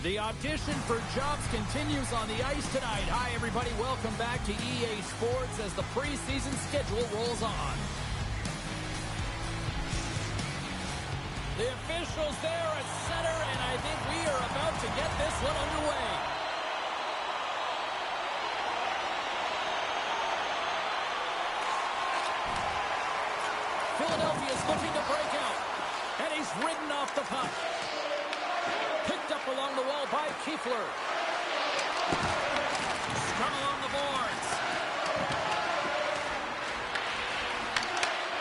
The audition for jobs continues on the ice tonight. Hi, everybody. Welcome back to EA Sports as the preseason schedule rolls on. The officials there at center, and I think we are about to get this one underway. Philadelphia's looking to break out, and he's ridden off the puck. Picked up along the wall by Kiefler. Scrum along the boards.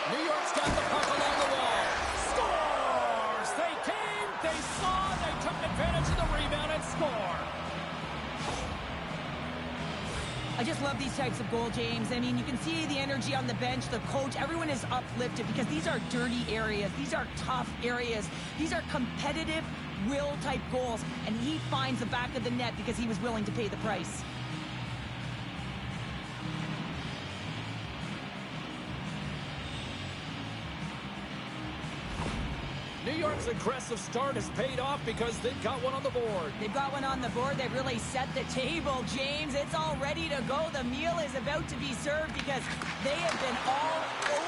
New York's got the puck along the wall. Scores! They came, they saw, they took advantage of the rebound and score. I just love these types of goal, James. I mean, you can see the energy on the bench, the coach, everyone is uplifted because these are dirty areas. These are tough areas. These are competitive, will-type goals, and he finds the back of the net because he was willing to pay the price. New York's aggressive start has paid off because they've got one on the board. They've got one on the board. They've really set the table, James. It's all ready to go. The meal is about to be served because they have been all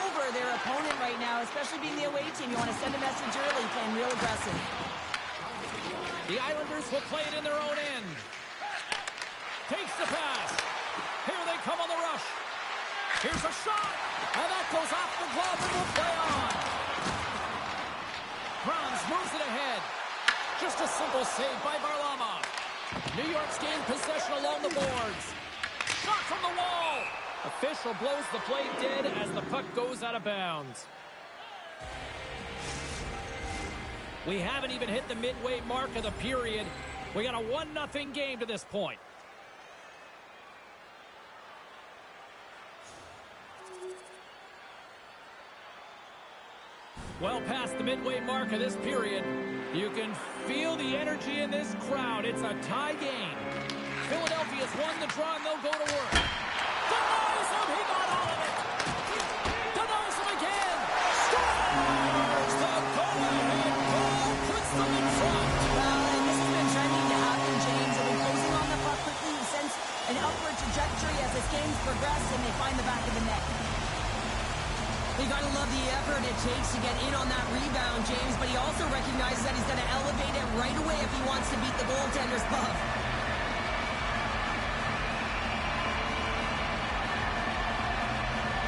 over their opponent right now, especially being the away team. You want to send a message early, playing real aggressive. The Islanders will play it in their own end. Takes the pass. Here they come on the rush. Here's a shot. And that goes off the glove and will play on. Franz moves it ahead. Just a simple save by Varlamov. New York's gained possession along the boards. Shot from the wall. Official blows the play dead as the puck goes out of bounds. We haven't even hit the midway mark of the period. We got a 1-0 game to this point. Well past the midway mark of this period, you can feel the energy in this crowd. It's a tie game. Philadelphia's won the draw and they'll go to work. Denies him! He got all of it! Denies him again! Scores! The go-ahead goal puts them in front! Well, and this has been trending to happen, James. They've been closing on the puck quickly. You sense an upward trajectory as this game's progressed and they find the back of the net. You gotta love the effort it takes to get in on that rebound, James, but he also recognizes that he's gonna elevate it right away if he wants to beat the goaltender's glove.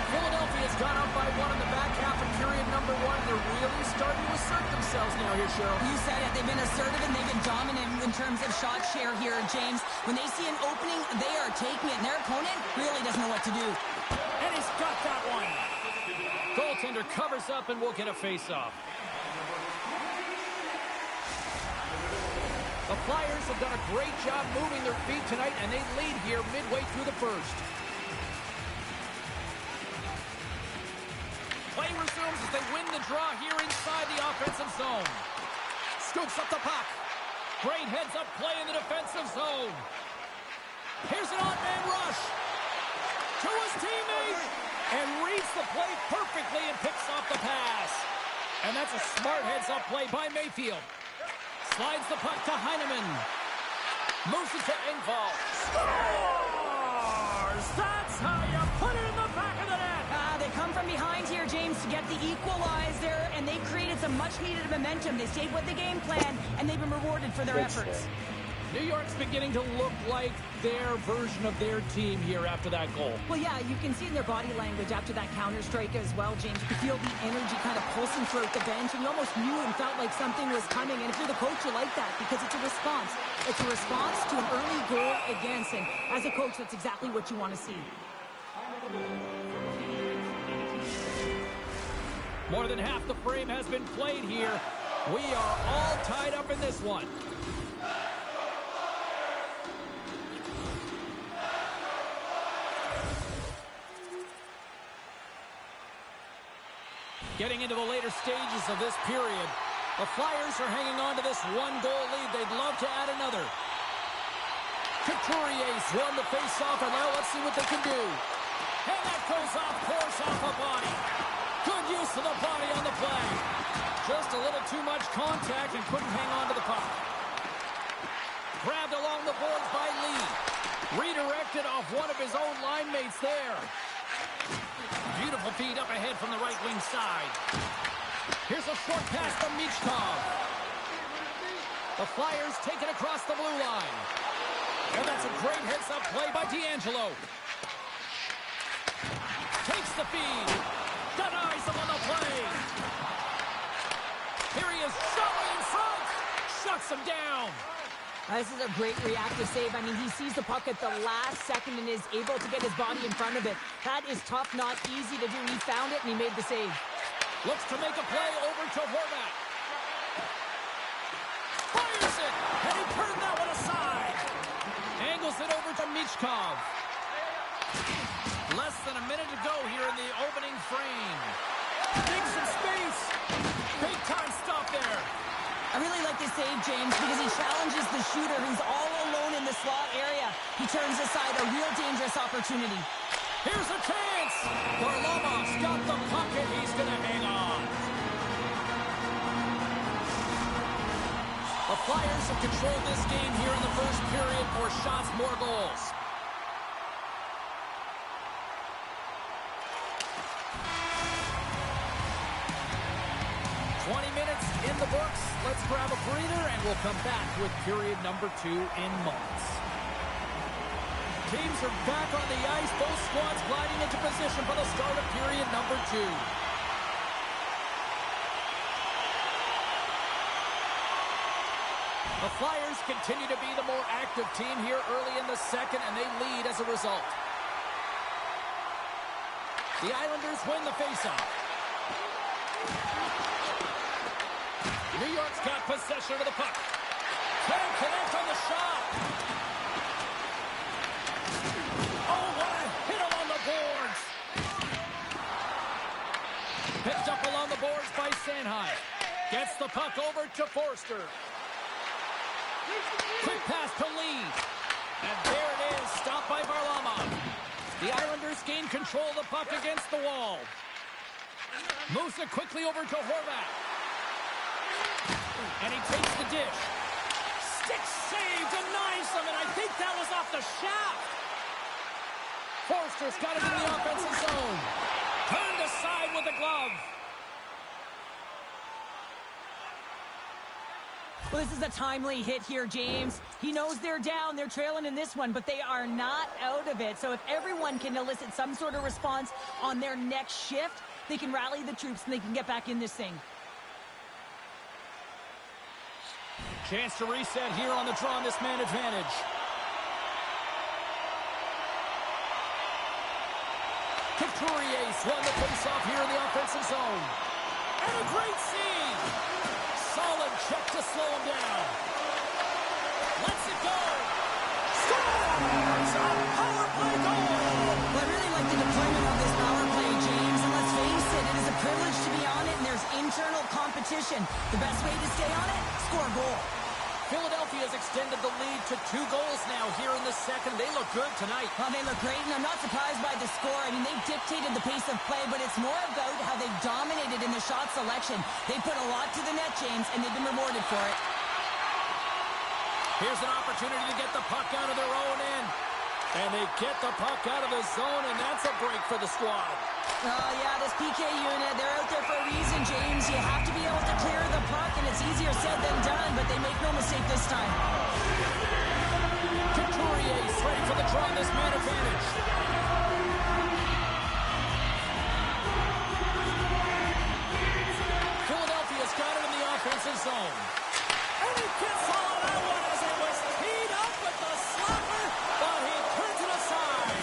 Philadelphia's gone up by one in the back half of period number one. They're really starting to assert themselves now here, Cheryl. You said it. They've been assertive and they've been dominant in terms of shot share here, James. When they see an opening, they are taking it, and their opponent really doesn't know what to do. And he's got that one. Goaltender covers up and we'll get a face-off. The Flyers have done a great job moving their feet tonight, and they lead here midway through the first. Play resumes as they win the draw here inside the offensive zone. Scoops up the puck. Great heads-up play in the defensive zone. Here's an odd-man rush to his teammate. And reads the play perfectly and picks off the pass. And that's a smart heads-up play by Mayfield. Slides the puck to Heineman. Moves it to Engvall. Scores! That's how you put it in the back of the net. They come from behind here, James, to get the equalizer, and they created some much-needed momentum. They stayed with the game plan, and they've been rewarded for their efforts. New York's beginning to look like their version of their team here after that goal. Well, yeah, you can see in their body language after that counter-strike as well, James. You can feel the energy kind of pulsing throughout the bench, and you almost knew and felt like something was coming. And if you're the coach, you like that because it's a response. It's a response to an early goal against, and as a coach, that's exactly what you want to see. More than half the frame has been played here. We are all tied up in this one. Getting into the later stages of this period, the Flyers are hanging on to this one-goal lead. They'd love to add another. Couturier's won the face-off, and now let's see what they can do. And that goes off course off a body. Good use of the body on the play. Just a little too much contact and couldn't hang on to the puck. grabbed along the boards by Lee. Redirected off one of his own line mates there. Beautiful feed up ahead from the right wing side. Here's a short pass from Michkov. The Flyers take it across the blue line. And that's a great heads-up play by D'Angelo. Takes the feed. Denies him on the play. Here he is, showing in front. Shuts him down. This is a great reactive save. I mean, he sees the puck at the last second and is able to get his body in front of it. That is tough, not easy to do. He found it, and he made the save. Looks to make a play over to Horvat. Fires it, and he turned that one aside. Angles it over to Michkov. Less than a minute to go here in the opening frame. Takes some space. Big time stop there. I really like this save, James, because he challenges the shooter who's all alone in the slot area. He turns aside a real dangerous opportunity. Here's a chance. Varlamov's got the puck, and he's going to hang on. The Flyers have controlled this game here in the first period. More shots, more goals. In the books. Let's grab a breather, and we'll come back with period number 2 in moments. Teams are back on the ice. Both squads gliding into position for the start of period number 2. The Flyers continue to be the more active team here early in the second, and they lead as a result. The Islanders win the faceoff. New York's got possession of the puck. Can't connect on the shot. Oh, what a hit along the boards. Picked up along the boards by Sanheim. Gets the puck over to Forster. Quick pass to Lee. And there it is, stopped by Varlamov. The Islanders gain control of the puck against the wall. Moves it quickly over to Horvat. And he takes the dish. Stick save, denies him, and I think that was off the shaft. Forster's got it in the offensive zone. Turned aside with the glove. Well, this is a timely hit here, James. He knows they're down. They're trailing in this one, but they are not out of it. So if everyone can elicit some sort of response on their next shift, they can rally the troops and they can get back in this thing. Chance to reset here on the draw on this man advantage. Couturier won the faceoff here in the offensive zone. And a great save. Solid check to slow him down. Lets it go. Scores! A power play goal! Well, I really like the deployment of this power play, James. And let's face it, it is a privilege to be on it, and there's internal competition. The best way to stay on it, score a goal. Philadelphia has extended the lead to 2 goals now here in the second. They look good tonight. Well, they look great, and I'm not surprised by the score. I mean, they dictated the pace of play, but it's more about how they've dominated in the shot selection. They put a lot to the net, James, and they've been rewarded for it. Here's an opportunity to get the puck out of their own end. And they get the puck out of the zone, and that's a break for the squad. Oh, yeah, this PK unit, they're out there for a reason, James. You have to be able to clear the puck, and it's easier said than done, but they make no mistake this time. Couturier ready for the draw on this man advantage. Philadelphia's got it in the offensive zone. And he gets all of that one as it was teed up with the slapper, but he turns it aside.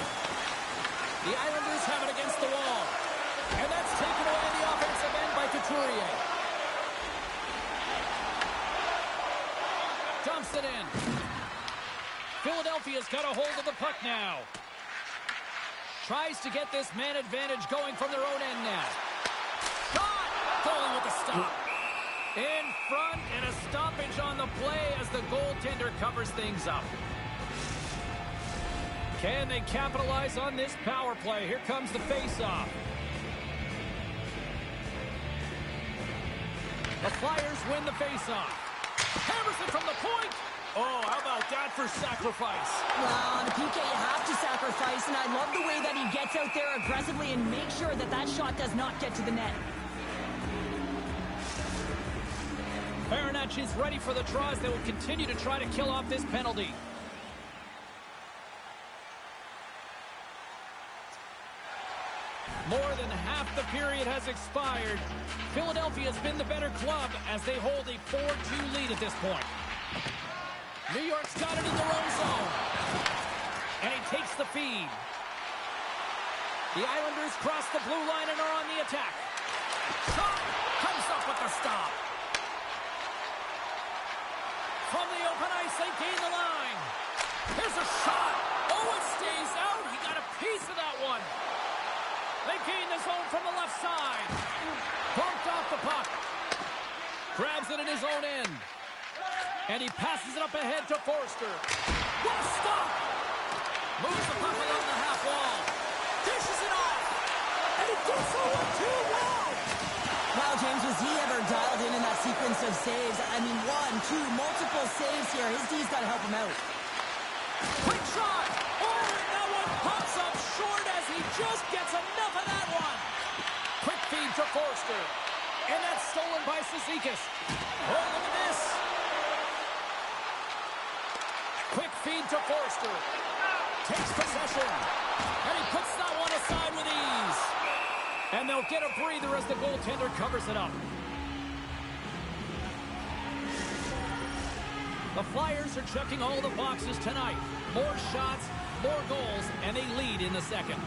The Islanders have it against the wall. And that's taken away in the offensive end by Couturier. Dumps it in. Philadelphia's got a hold of the puck now. Tries to get this man advantage going from their own end now. Shot! Goalie with the stop. In front, and a stoppage on the play as the goaltender covers things up. Can they capitalize on this power play? Here comes the face-off. The Flyers win the face-off. Hammers it from the point. Oh, how about that for sacrifice? Well, on a PK, you have to sacrifice, and I love the way that he gets out there aggressively and makes sure that that shot does not get to the net. Baranach is ready for the draws. They will continue to try to kill off this penalty. More than half the period has expired. Philadelphia's been the better club as they hold a 4-2 lead at this point. New York's got it in their own zone. And he takes the feed. The Islanders cross the blue line and are on the attack. Shot comes up with the stop. From the open ice, they gain the line. Here's a shot. Oh, it stays out. He got a piece of that one. They gain the zone from the left side. Bumped off the puck. Grabs it in his own end. And he passes it up ahead to Forster. What a stop! Moves the puck along the half wall. Dishes it off. And he gets over 2-1. Wow, James, was he ever dialed in that sequence of saves? I mean, 1, 2, multiple saves here. His D's got to help him out. Quick shot! Oh, and that one pops up short as he just gets enough of that one. Quick feed to Forster. And that's stolen by Cizikas. Oh, look at this. Quick feed to Forster. Takes possession. And he puts that one aside with ease. And they'll get a breather as the goaltender covers it up. The Flyers are checking all the boxes tonight. More shots, more goals, and they lead in the second.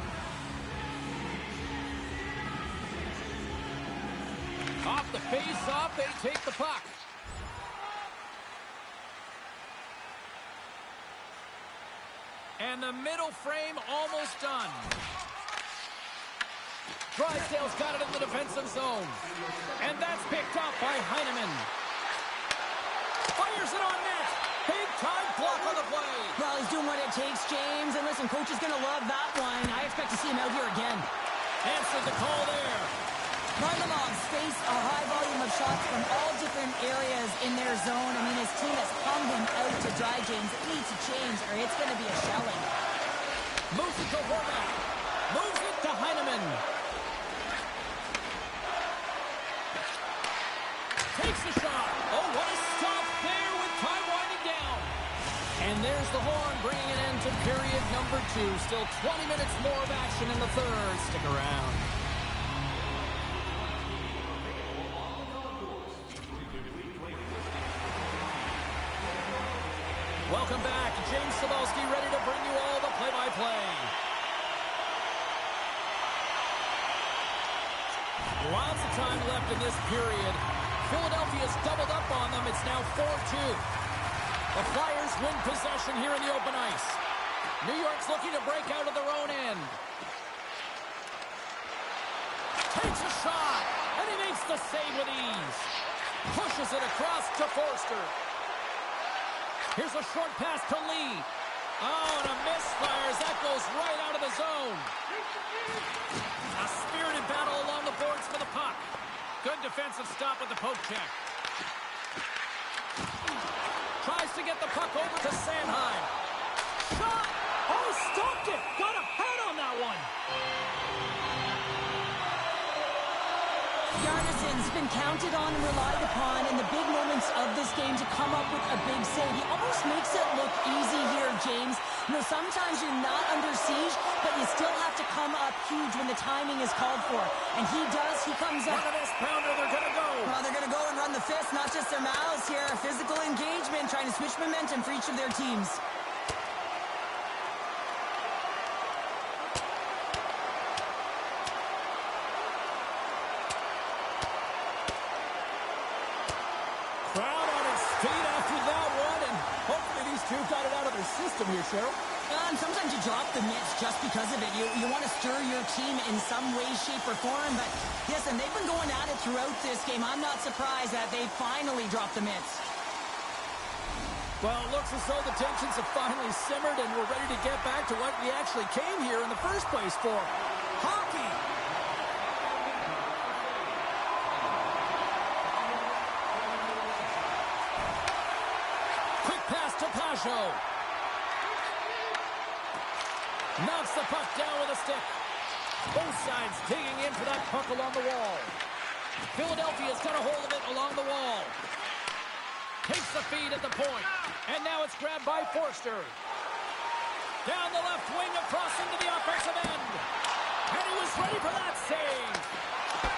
Off the face-off, they take the puck. And the middle frame almost done. Drysdale's got it in the defensive zone. And that's picked up by Heineman. Fires it on net. Big time block on the play. Well, he's doing what it takes, James. And listen, coach is going to love that one. I expect to see him out here again. Answered the call there. Varlamov's face a high volume of shots from all different areas in their zone. I mean, his team has hung him out to dry, James. It needs to change or it's going to be a shelling. Moves it to Horvath. Moves it to Heineman. Takes the shot. Oh, what a stop there with time winding down. And there's the horn bringing it into period number 2. Still 20 minutes more of action in the third. Stick around. Welcome back. James Cybulski ready to bring you all the play-by-play. Lots of time left in this period. Philadelphia's doubled up on them. It's now 4-2. The Flyers win possession here in the open ice. New York's looking to break out of their own end. Takes a shot, and he makes the save with ease. Pushes it across to Forster. Here's a short pass to Lee. Oh, and a misfires. That goes right out of the zone. A spirited battle along the boards for the puck. Good defensive stop with the poke check. Tries to get the puck over to Sanheim. Shot! Oh, stopped it! Got a head on that one! Yarnisson's been counted on and relied upon in the big moments of this game to come up with a big save. He almost makes it look easy here, James. You know, sometimes you're not under siege, but you still have to come up huge when the timing is called for. And he does. He comes up. Look at this pounder. They're going to go. Well, they're going to go and run the fist, not just their mouths here. Physical engagement, trying to switch momentum for each of their teams. Crowd on its feet after that one, and hopefully these two got it out of their system here, Cheryl. And sometimes you drop the mitts just because of it. You want to stir your team in some way, shape, or form. But listen, they've been going at it throughout this game. I'm not surprised that they finally dropped the mitts. Well, it looks as though the tensions have finally simmered, and we're ready to get back to what we actually came here in the first place for. Hockey! Quick pass to the show. Knocks the puck down with a stick. Both sides digging in for that puck along the wall. Philadelphia's got a hold of it along the wall. Takes the feed at the point. And now it's grabbed by Forster. Down the left wing across into the offensive end. And he was ready for that save.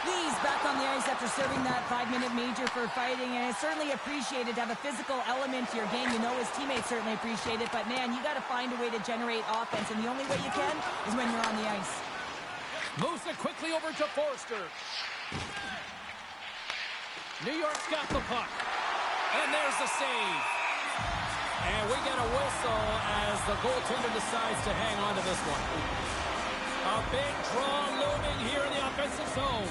Lee's back on the ice after serving that 5-minute major for fighting, and it's certainly appreciated to have a physical element to your game. You know his teammates certainly appreciate it, but man, you got to find a way to generate offense, and the only way you can is when you're on the ice. Moves it quickly over to Forster. New York's got the puck. And there's the save. And we get a whistle as the goaltender decides to hang on to this one. A big draw looming here in the offensive zone.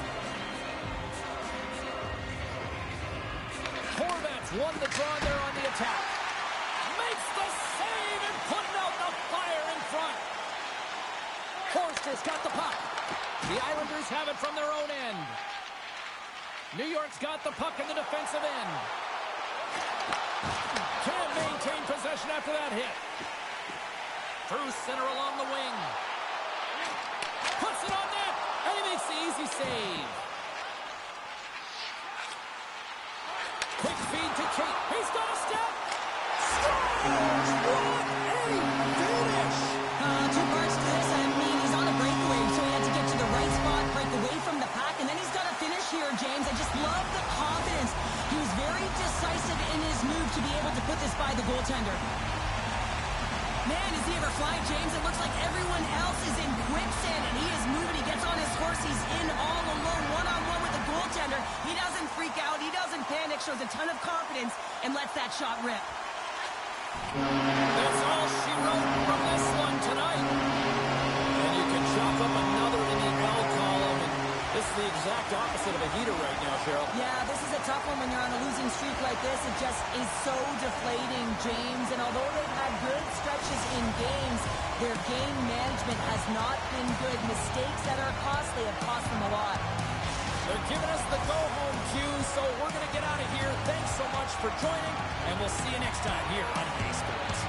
Corvettes won the draw there on the attack. Makes the save and putting out the fire in front. Forster's got the puck. The Islanders have it from their own end. New York's got the puck in the defensive end. Can't maintain possession after that hit. Through center along the wing. Puts it on net, and he makes the easy save. Quick feed to Kate. He's got a step. Scores! What a finish! Two parts to this. I mean, he's on a breakaway, so he had to get to the right spot, break away from the pack, and then he's got to finish here, James. I just love the confidence. He was very decisive in his move to be able to put this by the goaltender. Man, is he ever flying, James? It looks like everyone else is in quicksand, and he is moving. He gets on his horse. He's in all alone, one-on-one with the goaltender. He doesn't freak out. He doesn't panic. Shows a ton of confidence and lets that shot rip. That's all she wrote from this one tonight. And you can chop up another in the L column. And this is the exact opposite of a heater right now, Cheryl. Yeah, this is a tough one when you're on a losing streak like this. It just is so deflating, James. And although they've had good stretches in games, their game management has not been good. Mistakes that are costly have cost them a lot. They're giving us the go-home cue, so we're going to get out of here. Thanks so much for joining, and we'll see you next time here on Bay Sports.